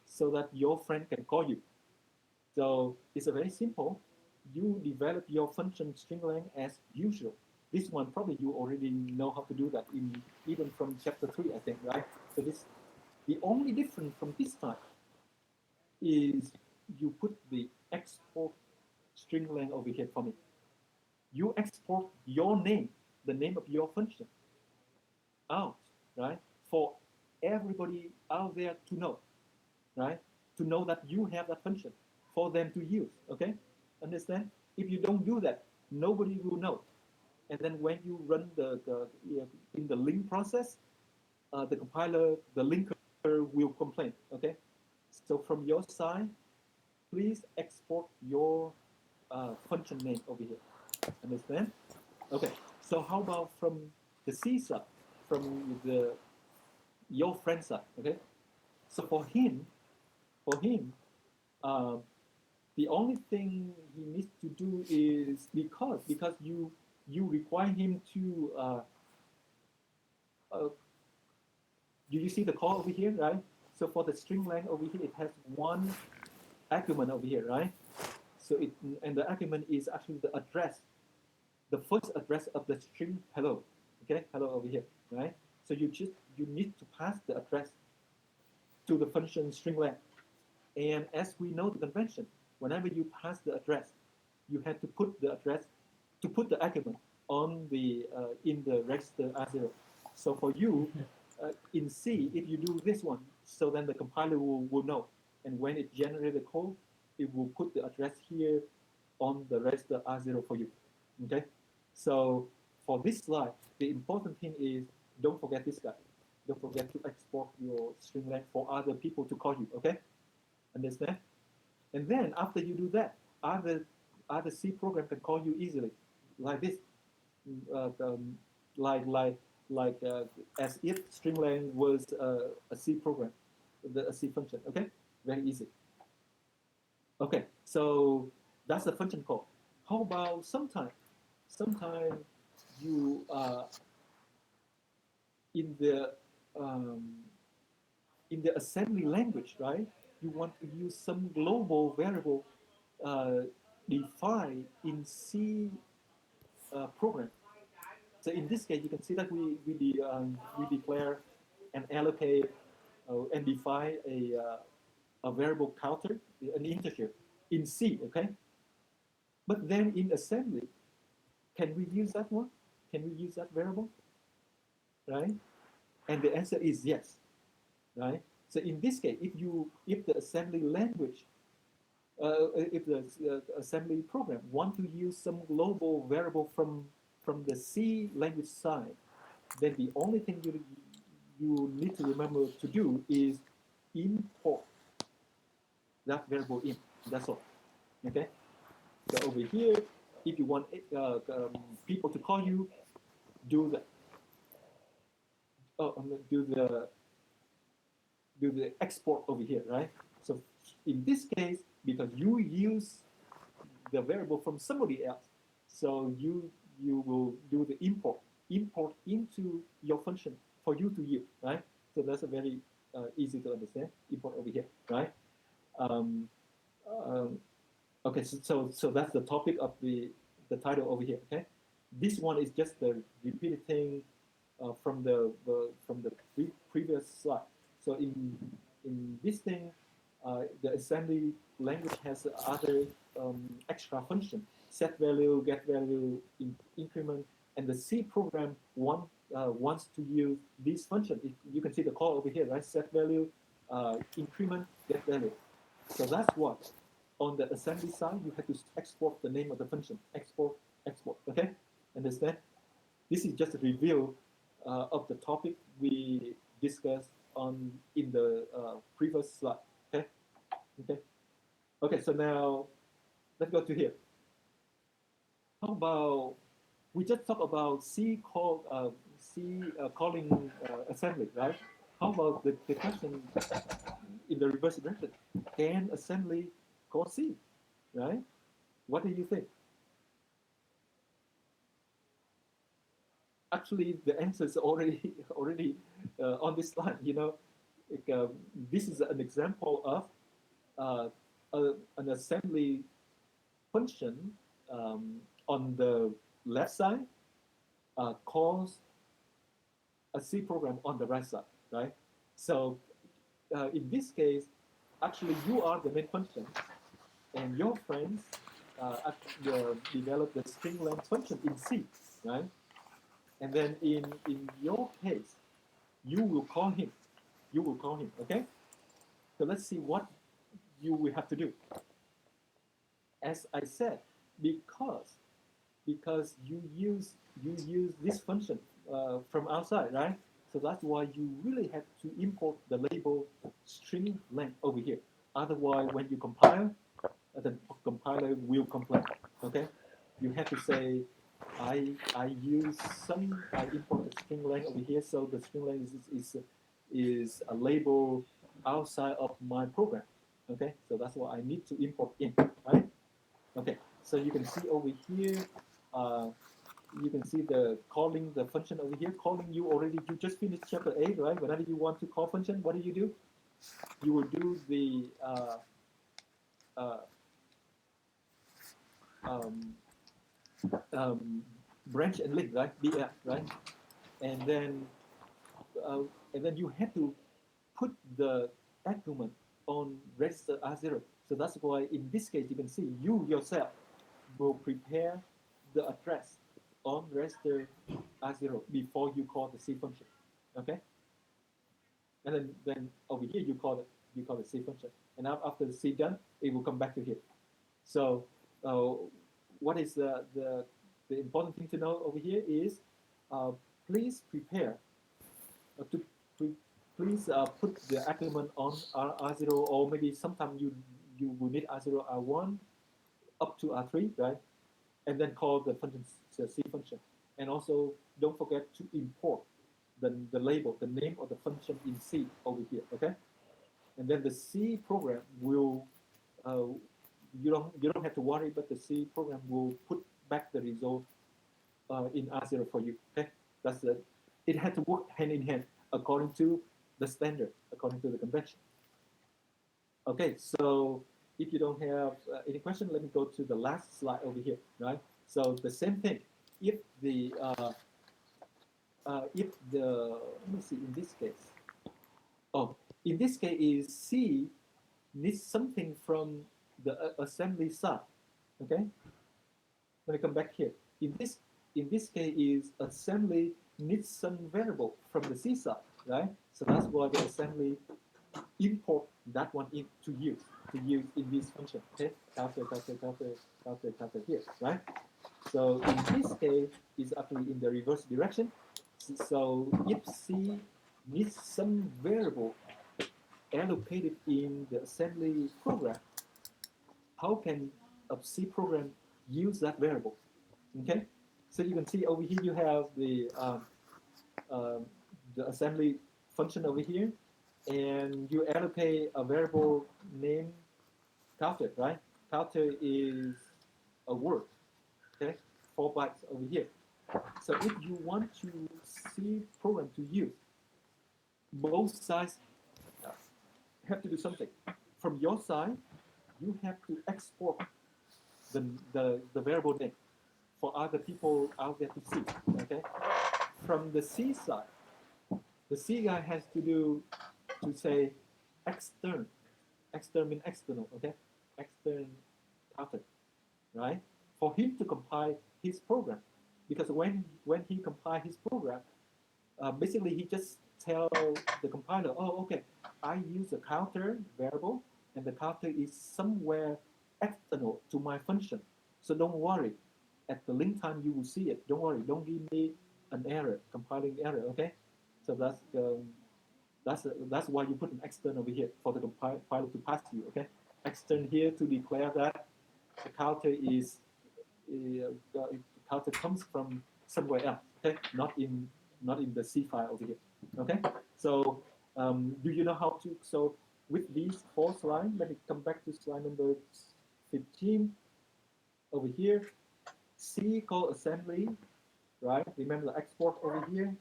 so that your friend can call you? So it's a very simple. You develop your function string length as usual. This one probably you already know how to do that in even from chapter 3, I think, right? So this the only difference from this time is you put the export string length over here for me. You export your name, the name of your function, out, right? For everybody out there to know, right? To know that you have that function for them to use, okay? Understand? If you don't do that, nobody will know. And then when you run in the link process, the compiler, the linker will complain, okay? So from your side, please export your function name over here. Understand? Okay. So how about from the C side, from the your friend side? Okay. So for him, uh, the only thing he needs to do is because you require him to uh, do you see the call over here, right? So for the string length over here, it has one argument over here, right? So it and the argument is actually the address, the first address of the string hello. Okay, hello over here, right? So you need to pass the address to the function string length. And as we know the convention, whenever you pass the address, you have to put the address to put the argument on the in the register R0. So for you, in C, if you do this one, so then the compiler will know. And when it generates the code, it will put the address here on the register R0 for you. Okay? So for this slide, the important thing is don't forget this guy. Don't forget to export your string length for other people to call you. Okay? Understand? And then after you do that, other C program can call you easily, like this, uh, um, like like like as if string length was a C program, a C function. Okay, very easy. Okay, so that's the function call. How about sometime you in the um, in the assembly language, right? You want to use some global variable uh, defined in C program. So in this case, you can see that we declare and allocate and define a variable counter, an integer in C, okay? But then in assembly, can we use that one? Can we use that variable, right? And the answer is yes, right? So in this case, if the assembly language, if the assembly program want to use some global variable from the C language side, then the only thing you need to remember to do is import that variable in. That's all. Okay. So over here, if you want people to call you, do the do the export over here, right? So in this case, because you use the variable from somebody else, so you will do the import into your function for you to use, right? So that's a very easy to understand. Import over here, right? Um, um, okay, so that's the topic of the title over here. Okay, this one is just the repeated thing from the previous slide. So in this thing, the assembly language has other extra function: set value, get value, increment, and the C program wants to use this function. You can see the call over here, right? Set value, increment, get value. So that's what on the assembly side you have to export the name of the function. Export export. Okay, understand? This is just a review of the topic we discussed on in the previous slide. Okay, okay, okay. So now let's go to here. How about we just talk about C calling assembly, right? How about the question in the reverse direction? Can assembly call C, right? What do you think? Actually, the answer is already already on this slide. You know, like, this is an example of uh, an assembly function on the left side calls a C program on the right side, right? So in this case, actually you are the main function, and your friends develop the string length function in C, right? And then in your case, you will call him. You will call him, okay? So let's see what you will have to do. As I said, because you use this function from outside, right? So that's why you really have to import the label string length over here. Otherwise, when you compile, the compiler will complain. Okay, you have to say, I import the string length over here, so the string length is a label outside of my program. Okay, so that's why I need to import in, right? Okay, so you can see over here, uh, you can see the calling the function over here. Calling you just finished chapter 8, right? Whenever you want to call function, what do? You will do the uh, um, branch and link, right? BF, right? And then uh, and then you have to put the argument on register R0. So that's why in this case you can see you yourself will prepare the address on register R0 before you call the C function. Okay? And then over here you call the C function. And after the C done, it will come back to here. So what is the important thing to know over here is please prepare to please put the argument on R0, or maybe sometime you will need R0, R1 up to R3, right? And then call the function the C function. And also don't forget to import the label, the name of the function in C over here, okay? And then the C program will you don't have to worry, but the C program will put back the result in R0 for you. Okay, that's it. It had to work hand in hand according to the standard, according to the convention. Okay, so if you don't have any question, let me go to the last slide over here, right? So the same thing. If the let me see in this case. Oh, in this case is C needs something from the assembly side. Okay, let me come back here. In this case is assembly needs some variable from the C side, right? So that's why the assembly import that one in to use in this function. Okay, calculate here, right? So in this case is actually in the reverse direction. So if C needs some variable allocated in the assembly program, how can a C program use that variable? Okay, so you can see over here you have um, the assembly function over here, and you allocate a variable named counter, right? Counter is a word, okay, 4 bytes over here. So if you want to C program to use, both sides have to do something. From your side, you have to export the variable name for other people out there to see. Okay. From the C side, the C guy has to do to say extern. Extern means external. Okay. Extern counter, right? For him to compile his program, because when he compile his program, basically he just tell the compiler, oh, okay, I use a counter variable, and the counter is somewhere external to my function. So don't worry. at the link time you will see it. Don't worry, don't give me an error, compiling error, okay? So that's why you put an extern over here for the compiler to pass to you, okay? Extern here to declare that the counter is the counter comes from somewhere else, okay? Not in the C file over here, okay? So do you know how to? So with these 4 slides, let me come back to slide number 15 over here. C called assembly, right? Remember the export over here,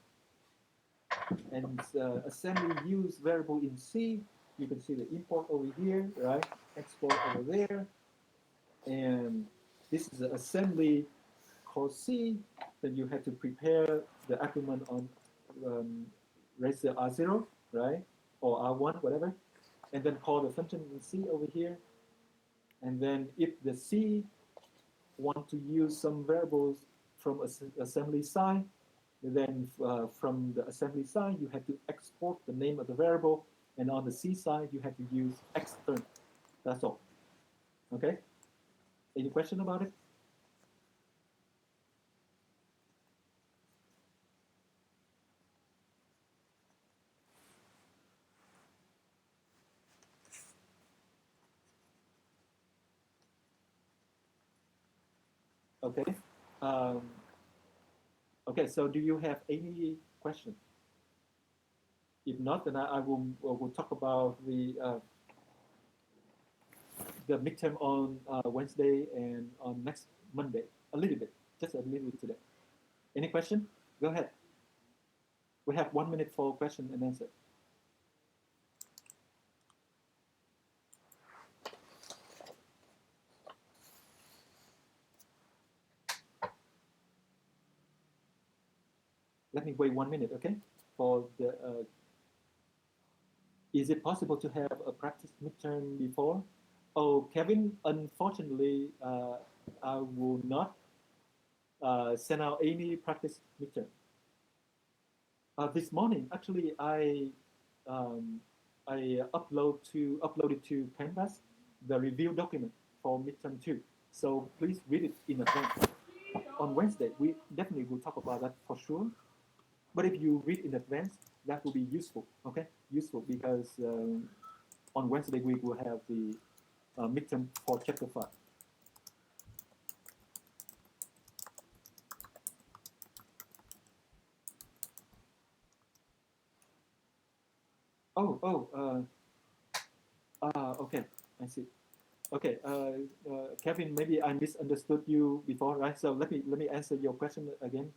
and assembly use variable in C. You can see the import over here, right? Export over there, and this is the assembly called C. Then you have to prepare the argument on raise the R0, right? Or R1, whatever, and then call the function in C over here. And then if the C want to use some variables from assembly side, then from the assembly side, you have to export the name of the variable. And on the C side, you have to use extern. That's all. Okay? Any question about it? Okay. Okay, so do you have any question? If not, then I will talk about the midterm on Wednesday and on next Monday. A little bit, just a little bit today. Any question? Go ahead. We have 1 minute for question and answer. Let me wait 1 minute, okay? For the is it possible to have a practice midterm before? Oh, Kevin, unfortunately, I will not send out any practice midterm. This morning, actually, I uploaded to Canvas the review document for midterm 2. So please read it in advance. On Wednesday, we definitely will talk about that for sure. But if you read in advance, that will be useful. Okay, useful because on Wednesday we will have the midterm for chapter 5. Okay, I see. Okay, Kevin, maybe I misunderstood you before, right? So let me answer your question again.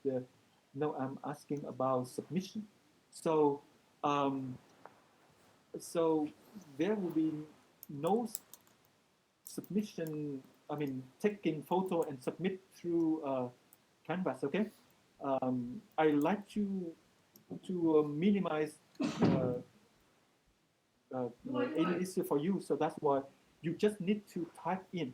No, I'm asking about submission. So so there will be no submission. I mean, taking photo and submit through Canvas. Okay. I like to minimize any issue for you. So that's why you just need to type in